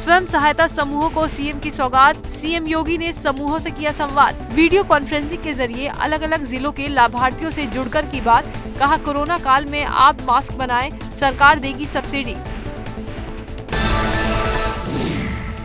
स्वयं सहायता समूहों को सीएम की सौगात। सीएम योगी ने समूहों से किया संवाद। वीडियो कॉन्फ्रेंसिंग के जरिए अलग अलग जिलों के लाभार्थियों से जुड़कर की बात। कहा कोरोना काल में आप मास्क बनाएं, सरकार देगी सब्सिडी।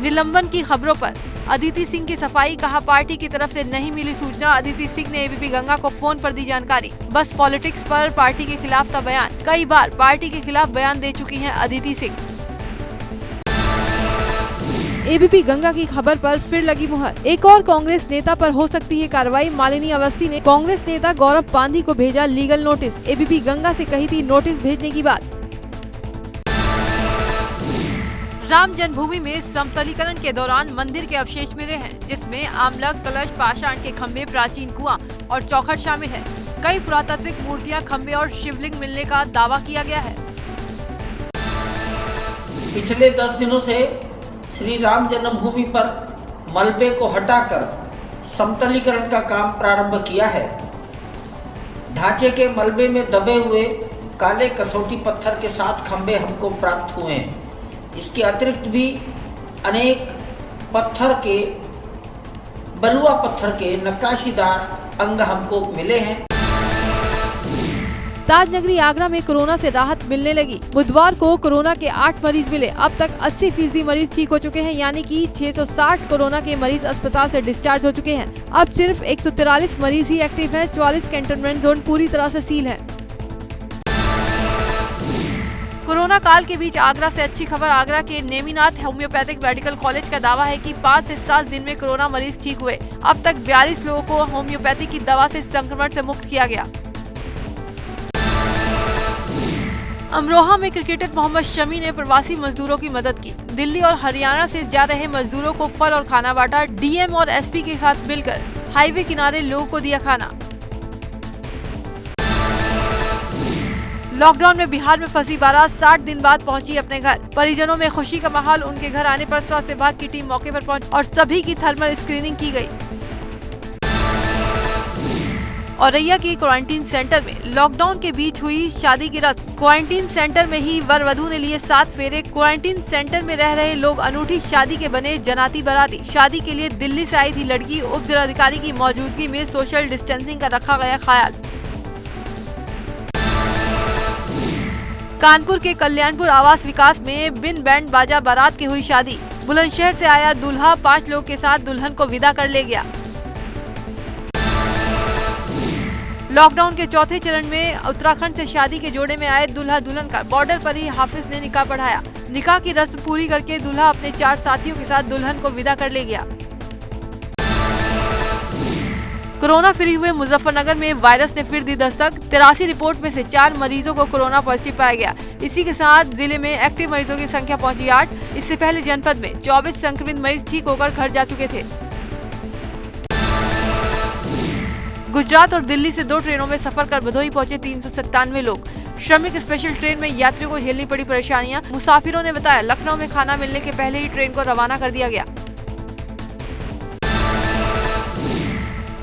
निलंबन की खबरों पर अदिति सिंह की सफाई। कहा पार्टी की तरफ से नहीं मिली सूचना। अदिति सिंह ने एबीपी गंगा को फोन पर दी जानकारी। बस पॉलिटिक्स पर पार्टी के खिलाफ था बयान। कई बार पार्टी के खिलाफ बयान दे चुकी हैं अदिति सिंह। एबीपी गंगा की खबर पर फिर लगी मुहर। एक और कांग्रेस नेता पर हो सकती है कार्रवाई। मालिनी अवस्थी ने कांग्रेस नेता गौरव पांधी को भेजा लीगल नोटिस। एबीपी गंगा से कही थी नोटिस भेजने की बात। राम जन्मभूमि में समतलीकरण के दौरान मंदिर के अवशेष मिले हैं, जिसमें आमलक, कलश, पाषाण के खंभे, प्राचीन कुआं और चौखट शामिल है। कई पुरातात्विक मूर्तियां, खंभे और शिवलिंग मिलने का दावा किया गया है। पिछले 10 दिनों से श्री राम जन्मभूमि पर मलबे को हटाकर समतलीकरण का काम प्रारंभ किया है। ढांचे के मलबे में दबे हुए काले कसौटी पत्थर के 7 खंभे हमको प्राप्त हुए हैं। इसके अतिरिक्त भी अनेक बलुआ पत्थर के नक्काशीदार अंग हमको मिले हैं। ताजनगरी आगरा में कोरोना से राहत मिलने लगी। बुधवार को कोरोना के 8 मरीज मिले। अब तक 80% मरीज ठीक हो चुके हैं, यानी कि 660 कोरोना के मरीज अस्पताल से डिस्चार्ज हो चुके हैं। अब सिर्फ 143 मरीज ही एक्टिव हैं। 44 कंटेनमेंट जोन पूरी तरह से सील है। कोरोना काल के बीच आगरा से अच्छी खबर। आगरा के नेमिनाथ होम्योपैथिक मेडिकल कॉलेज का दावा है कि 5 से 7 दिन में कोरोना मरीज ठीक हुए। अब तक 42 लोगों को होम्योपैथी की दवा से संक्रमण से मुक्त किया गया। अमरोहा में क्रिकेटर मोहम्मद शमी ने प्रवासी मजदूरों की मदद की। दिल्ली और हरियाणा से जा रहे मजदूरों को फल और खाना बांटा। डीएम और एसपी के साथ मिलकर हाईवे किनारे लोगों को दिया खाना। लॉकडाउन में बिहार में फंसी बारात 60 दिन बाद पहुंची अपने घर। परिजनों में खुशी का माहौल। उनके घर आने पर स्वास्थ्य विभाग की टीम मौके पर पहुंची और सभी की थर्मल स्क्रीनिंग की गई। औरैया के क्वारंटीन सेंटर में लॉकडाउन के बीच हुई शादी की रस्म। क्वारंटीन सेंटर में ही वर वधू ने लिए 7 फेरे। क्वारंटीन सेंटर में रह रहे लोग अनूठी शादी के बने जनाती बाराती। शादी के लिए दिल्ली से आई थी लड़की। उप जिलाधिकारी की मौजूदगी में सोशल डिस्टेंसिंग का रखा गया ख्याल। कानपुर के कल्याणपुर आवास विकास में बिन बैंड बाजा बारात की हुई शादी। बुलंदशहर से आया दूल्हा 5 लोग के साथ दुल्हन को विदा कर ले गया। लॉकडाउन के चौथे चरण में उत्तराखंड से शादी के जोड़े में आए दूल्हा दुल्हन का बॉर्डर पर ही हाफिज ने निकाह पढ़ाया। निकाह की रस्म पूरी करके दूल्हा अपने 4 साथियों के साथ दुल्हन को विदा कर ले गया। कोरोना फ्री हुए मुजफ्फरनगर में वायरस ने फिर दी दस्तक। 83 रिपोर्ट में से 4 मरीजों को कोरोना पॉजिटिव पाया गया। इसी के साथ जिले में एक्टिव मरीजों की संख्या पहुंची 8। इससे पहले जनपद में 24 संक्रमित मरीज ठीक होकर घर जा चुके थे। गुजरात और दिल्ली से 2 ट्रेनों में सफर कर भदोही पहुंचे 397 लोग। श्रमिक स्पेशल ट्रेन में यात्रियों को झेलनी पड़ी परेशानियां। मुसाफिरों ने बताया लखनऊ में खाना मिलने के पहले ही ट्रेन को रवाना कर दिया गया।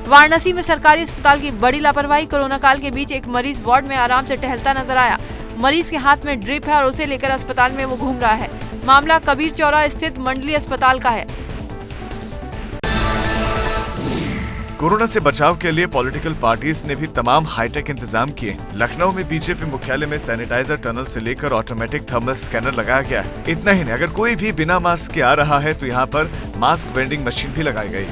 वाराणसी में सरकारी अस्पताल की बड़ी लापरवाही। कोरोना काल के बीच एक मरीज वार्ड में आराम से टहलता नजर आया। मरीज के हाथ में ड्रिप है और उसे लेकर अस्पताल में वो घूम रहा है। मामला कबीर चौरा स्थित मंडली अस्पताल का है। कोरोना से बचाव के लिए पॉलिटिकल पार्टीज ने भी तमाम हाईटेक इंतजाम किए। लखनऊ में बीजेपी मुख्यालय में सैनिटाइजर टनल से लेकर ऑटोमेटिक थर्मल स्कैनर लगाया गया है। इतना ही नहीं, अगर कोई भी बिना मास्क के आ रहा है तो यहाँ पर मास्क वेंडिंग मशीन भी लगाई गई।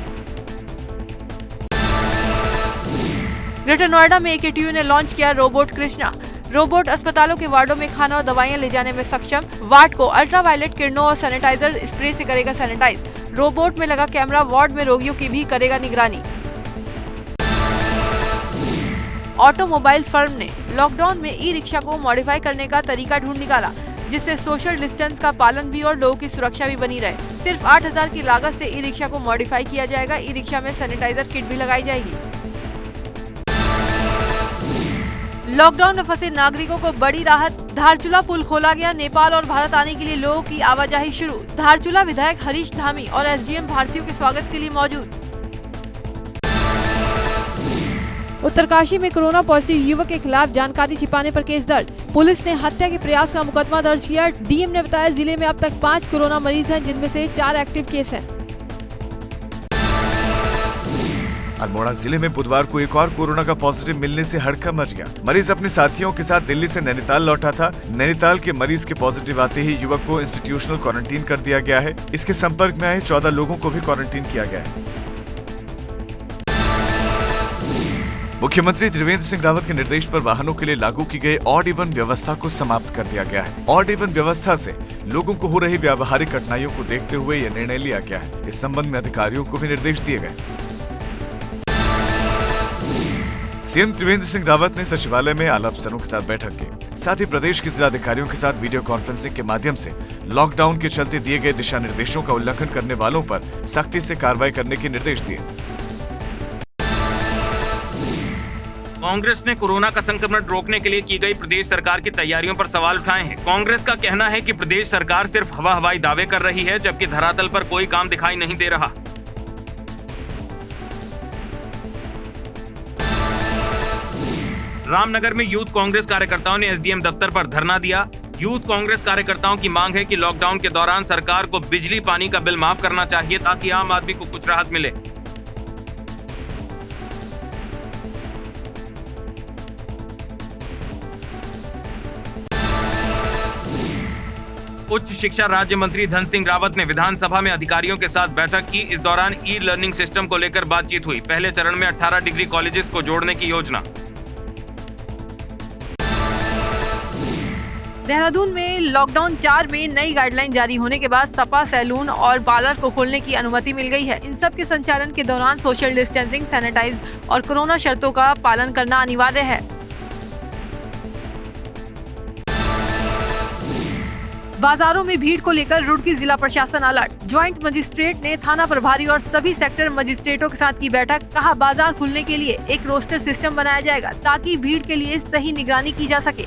ग्रेटर नोएडा में एकेटीयू ने लॉन्च किया रोबोट कृष्णा। रोबोट अस्पतालों के वार्डों में खाना और दवाइयां ले जाने में सक्षम। वार्ड को अल्ट्रावायलेट किरणों और सैनिटाइजर स्प्रे से करेगा सैनिटाइज। रोबोट में लगा कैमरा वार्ड में रोगियों की भी करेगा निगरानी। ऑटोमोबाइल फर्म ने लॉकडाउन में ई रिक्शा को मॉडिफाई करने का तरीका ढूंढ निकाला, जिससे सोशल डिस्टेंस का पालन भी और लोगों की सुरक्षा भी बनी रहे। सिर्फ 8,000 की लागत से ई रिक्शा को मॉडिफाई किया जाएगा। ई रिक्शा में सैनिटाइजर किट भी लगाई जाएगी। लॉकडाउन में फंसे नागरिकों को बड़ी राहत। धारचूला पुल खोला गया। नेपाल और भारत आने के लिए लोगों की आवाजाही शुरू। धारचूला विधायक हरीश धामी और एसडीएम भारतीयों के स्वागत के लिए मौजूद। उत्तरकाशी में कोरोना पॉजिटिव युवक के खिलाफ जानकारी छिपाने पर केस दर्ज। पुलिस ने हत्या के प्रयास का मुकदमा दर्ज किया। डीएम ने बताया जिले में अब तक 5 कोरोना मरीज हैं, जिनमें से 4 एक्टिव केस हैं। अल्मोड़ा जिले में बुधवार को एक और कोरोना का पॉजिटिव मिलने से हड़कंप मच गया। मरीज अपने साथियों के साथ दिल्ली से नैनीताल लौटा था। नैनीताल के मरीज के पॉजिटिव आते ही युवक को इंस्टीट्यूशनल क्वारंटीन कर दिया गया है। इसके संपर्क में आए 14 लोगों को भी क्वारंटीन किया गया है। मुख्यमंत्री त्रिवेंद्र सिंह रावत के निर्देश पर वाहनों के लिए लागू की गई ऑड इवन व्यवस्था को समाप्त कर दिया गया है। ऑड इवन व्यवस्था से लोगों को हो रही व्यावहारिक कठिनाइयों को देखते हुए यह निर्णय लिया गया है। इस संबंध में अधिकारियों को भी निर्देश दिए गए। सीएम त्रिवेंद्र सिंह रावत ने सचिवालय में आला अफसरों के साथ बैठक की। साथ ही प्रदेश के जिलाधिकारियों के साथ वीडियो कॉन्फ्रेंसिंग के माध्यम से लॉकडाउन के चलते दिए गए दिशा निर्देशों का उल्लंघन करने वालों पर सख्ती से कार्रवाई करने के निर्देश दिए। कांग्रेस ने कोरोना का संक्रमण रोकने के लिए की गई प्रदेश सरकार की तैयारियों पर सवाल उठाए हैं। कांग्रेस का कहना है कि प्रदेश सरकार सिर्फ हवाई दावे कर रही है, जबकि धरातल पर कोई काम दिखाई नहीं दे रहा। रामनगर में यूथ कांग्रेस कार्यकर्ताओं ने एसडीएम दफ्तर पर धरना दिया। यूथ कांग्रेस कार्यकर्ताओं की मांग है कि लॉकडाउन के दौरान सरकार को बिजली पानी का बिल माफ करना चाहिए, ताकि आम आदमी को कुछ राहत मिले। उच्च शिक्षा राज्य मंत्री धन सिंह रावत ने विधानसभा में अधिकारियों के साथ बैठक की। इस दौरान ई लर्निंग सिस्टम को लेकर बातचीत हुई। पहले चरण में 18 डिग्री कॉलेजेस को जोड़ने की योजना। देहरादून में लॉकडाउन 4 में नई गाइडलाइन जारी होने के बाद सपा, सैलून और पार्लर को खोलने की अनुमति मिल गई है। इन सब के संचालन के दौरान सोशल डिस्टेंसिंग, सैनिटाइज और कोरोना शर्तों का पालन करना अनिवार्य है। बाजारों में भीड़ को लेकर रुड़की जिला प्रशासन अलर्ट। ज्वाइंट मजिस्ट्रेट ने थाना प्रभारी और सभी सेक्टर मजिस्ट्रेटों के साथ की बैठक। कहा बाजार खुलने के लिए एक रोस्टर सिस्टम बनाया जाएगा, ताकि भीड़ के लिए सही निगरानी की जा सके।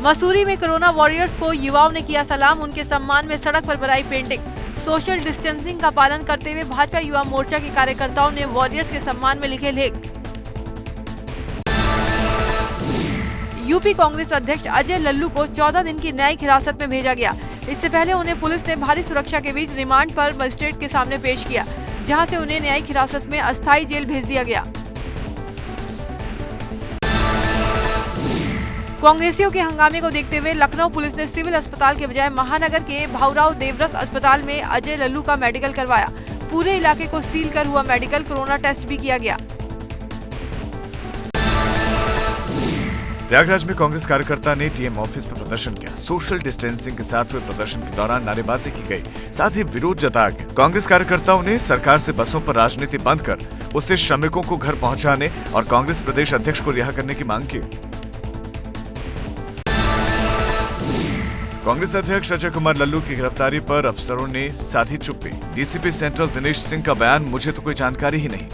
मसूरी में कोरोना वॉरियर्स को युवाओं ने किया सलाम। उनके सम्मान में सड़क पर बनाई पेंटिंग। सोशल डिस्टेंसिंग का पालन करते हुए भाजपा युवा मोर्चा के कार्यकर्ताओं ने वॉरियर्स के सम्मान में लिखे लेख। यूपी कांग्रेस अध्यक्ष अजय लल्लू को 14 दिन की न्यायिक हिरासत में भेजा गया। इससे पहले उन्हें पुलिस ने भारी सुरक्षा के बीच रिमांड पर मजिस्ट्रेट के सामने पेश किया, जहां से उन्हें न्यायिक हिरासत में अस्थायी जेल भेज दिया गया। कांग्रेसियों के हंगामे को देखते हुए लखनऊ पुलिस ने सिविल अस्पताल के बजाय महानगर के भाऊराव देवरस अस्पताल में अजय लल्लू का मेडिकल करवाया। पूरे इलाके को सील कर हुआ मेडिकल, कोरोना टेस्ट भी किया गया। प्रयागराज में कांग्रेस कार्यकर्ता ने टीएम ऑफिस पर प्रदर्शन किया। सोशल डिस्टेंसिंग के साथ हुए प्रदर्शन के दौरान नारेबाजी की गई, साथ ही विरोध जताया गया। कांग्रेस कार्यकर्ताओं ने सरकार से बसों पर राजनीति बंद कर उससे श्रमिकों को घर पहुंचाने और कांग्रेस प्रदेश अध्यक्ष को रिहा करने की मांग की। कांग्रेस अध्यक्ष अजय कुमार लल्लू की गिरफ्तारी पर अफसरों ने साधी चुप्पी। डीसीपी सेंट्रल दिनेश सिंह का बयान, मुझे तो कोई जानकारी ही नहीं।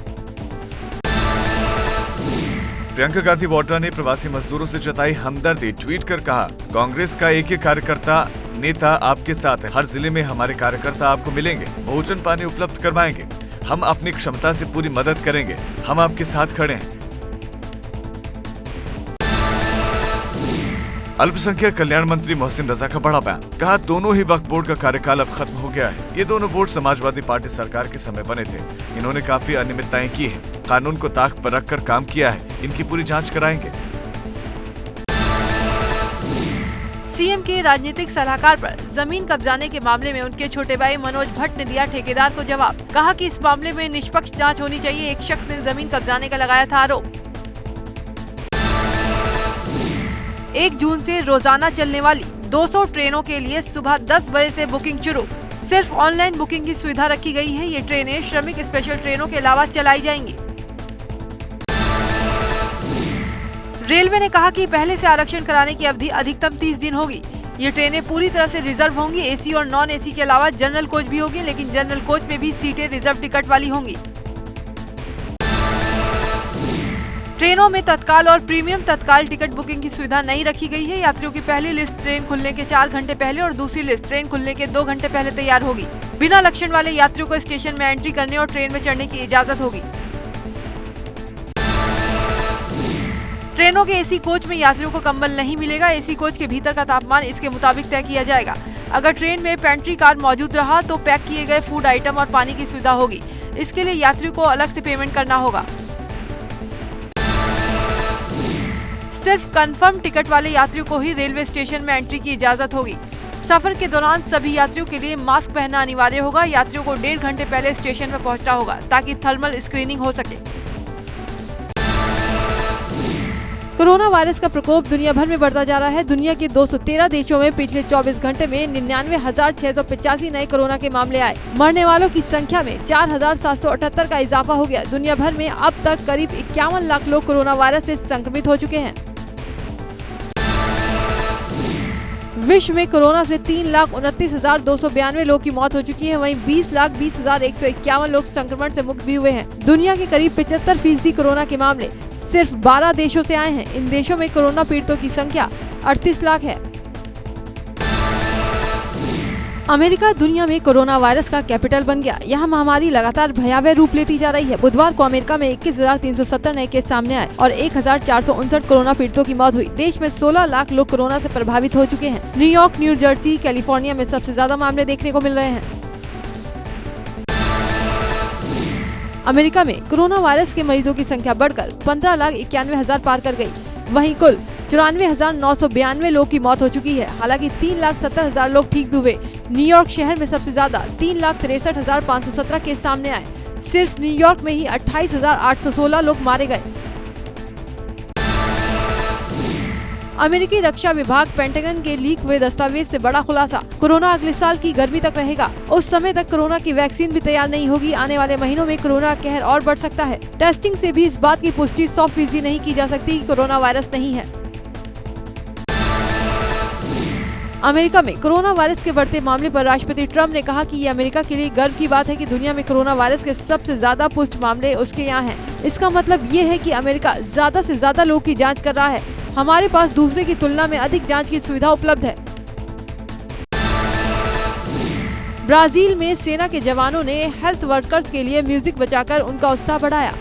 प्रियंका गांधी वाड्रा ने प्रवासी मजदूरों से जताई हमदर्दी। ट्वीट कर कहा, कांग्रेस का एक कार्यकर्ता नेता आपके साथ है। हर जिले में हमारे कार्यकर्ता आपको मिलेंगे, भोजन पानी उपलब्ध करवाएंगे। हम अपनी क्षमता से पूरी मदद करेंगे। हम आपके साथ खड़े हैं। अल्पसंख्यक कल्याण मंत्री मोहसिन रजा का बड़ा बयान। कहा, दोनों ही वक्फ बोर्ड का कार्यकाल अब खत्म हो गया है। ये दोनों बोर्ड समाजवादी पार्टी सरकार के समय बने थे। इन्होंने काफी अनियमितताएं की हैं। कानून को ताक पर रखकर काम किया है। इनकी पूरी जांच कराएंगे। सीएम के राजनीतिक सलाहकार पर जमीन कब्जाने के मामले में उनके छोटे भाई मनोज भट्ट ने दिया ठेकेदार को जवाब। कहा कि इस मामले में निष्पक्ष जांच होनी चाहिए। एक शख्स ने जमीन कब्जाने का लगाया था आरोप। 1 जून से रोजाना चलने वाली 200 ट्रेनों के लिए सुबह 10 बजे से बुकिंग शुरू। सिर्फ ऑनलाइन बुकिंग की सुविधा रखी गई है। ये ट्रेनें श्रमिक स्पेशल ट्रेनों के अलावा चलाई जाएंगी। रेलवे ने कहा कि पहले से आरक्षण कराने की अवधि अधिकतम 30 दिन होगी। ये ट्रेनें पूरी तरह से रिजर्व होंगी। एसी और नॉन एसी के अलावा जनरल कोच भी होगी, लेकिन जनरल कोच में भी सीटें रिजर्व टिकट वाली होंगी। ट्रेनों में तत्काल और प्रीमियम तत्काल टिकट बुकिंग की सुविधा नहीं रखी गई है। यात्रियों की पहली लिस्ट ट्रेन खुलने के 4 घंटे पहले और दूसरी लिस्ट ट्रेन खुलने के 2 घंटे पहले तैयार होगी। बिना लक्षण वाले यात्रियों को स्टेशन में एंट्री करने और ट्रेन में चढ़ने की इजाजत होगी। ट्रेनों के एसी कोच में यात्रियों को कंबल नहीं मिलेगा। एसी कोच के भीतर का तापमान इसके मुताबिक तय किया जाएगा। अगर ट्रेन में पेंट्री कार मौजूद रहा तो पैक किए गए फूड आइटम और पानी की सुविधा होगी। इसके लिए यात्रियों को अलग से पेमेंट करना होगा। सिर्फ कंफर्म टिकट वाले यात्रियों को ही रेलवे स्टेशन में एंट्री की इजाजत होगी। सफर के दौरान सभी यात्रियों के लिए मास्क पहनना अनिवार्य होगा। यात्रियों को 1.5 घंटे पहले स्टेशन में पहुंचना होगा ताकि थर्मल स्क्रीनिंग हो सके। कोरोना वायरस का प्रकोप दुनिया भर में बढ़ता जा रहा है। दुनिया के 213 देशों में पिछले 24 घंटे में 99,685 नए कोरोना के मामले आए। मरने वालों की संख्या में 4,778 का इजाफा हो गया। दुनिया भर में अब तक करीब 51 लाख लोग कोरोना वायरस से संक्रमित हो चुके हैं। विश्व में कोरोना से 3,29,292 लोग की मौत हो चुकी है। वहीं 20,20,151 लोग संक्रमण से मुक्त भी हुए हैं। दुनिया के करीब 75% कोरोना के मामले सिर्फ 12 देशों से आए हैं। इन देशों में कोरोना पीड़ितों की संख्या 38 लाख है। अमेरिका दुनिया में कोरोना वायरस का कैपिटल बन गया। यहाँ महामारी लगातार भयावह रूप लेती जा रही है। बुधवार को अमेरिका में 21,370 नए केस सामने आए और 1,459 कोरोना पीड़ितों की मौत हुई। देश में 16 लाख लोग कोरोना से प्रभावित हो चुके हैं। न्यूयॉर्क, न्यू जर्सी, कैलिफोर्निया में सबसे ज्यादा मामले देखने को मिल रहे हैं। अमेरिका में कोरोना वायरस के मरीजों की संख्या बढ़कर 15,91,000 पार कर गई। वहीं कुल 94,992 लोग की मौत हो चुकी है। हालांकि 3,70,000 लोग ठीक भी हुए। न्यूयॉर्क शहर में सबसे ज्यादा 3,63,517 केस सामने आए। सिर्फ न्यूयॉर्क में ही 28,816 लोग मारे गए। अमेरिकी रक्षा विभाग पेंटागन के लीक हुए दस्तावेज से बड़ा खुलासा। कोरोना अगले साल की गर्मी तक रहेगा। उस समय तक कोरोना की वैक्सीन भी तैयार नहीं होगी। आने वाले महीनों में कोरोना कहर और बढ़ सकता है। टेस्टिंग से भी इस बात की पुष्टि 100% नहीं की जा सकती कि कोरोना वायरस नहीं है। अमेरिका में कोरोना वायरस के बढ़ते मामले पर राष्ट्रपति ट्रंप ने कहा कि ये अमेरिका के लिए गर्व की बात है कि दुनिया में कोरोना वायरस के सबसे ज्यादा पुष्ट मामले उसके यहाँ हैं। इसका मतलब ये है कि अमेरिका ज्यादा से ज्यादा लोगों की जांच कर रहा है। हमारे पास दूसरे की तुलना में अधिक जांच की सुविधा उपलब्ध है। ब्राजील में सेना के जवानों ने हेल्थ वर्कर्स के लिए म्यूजिक बजाकर उनका उत्साह बढ़ाया।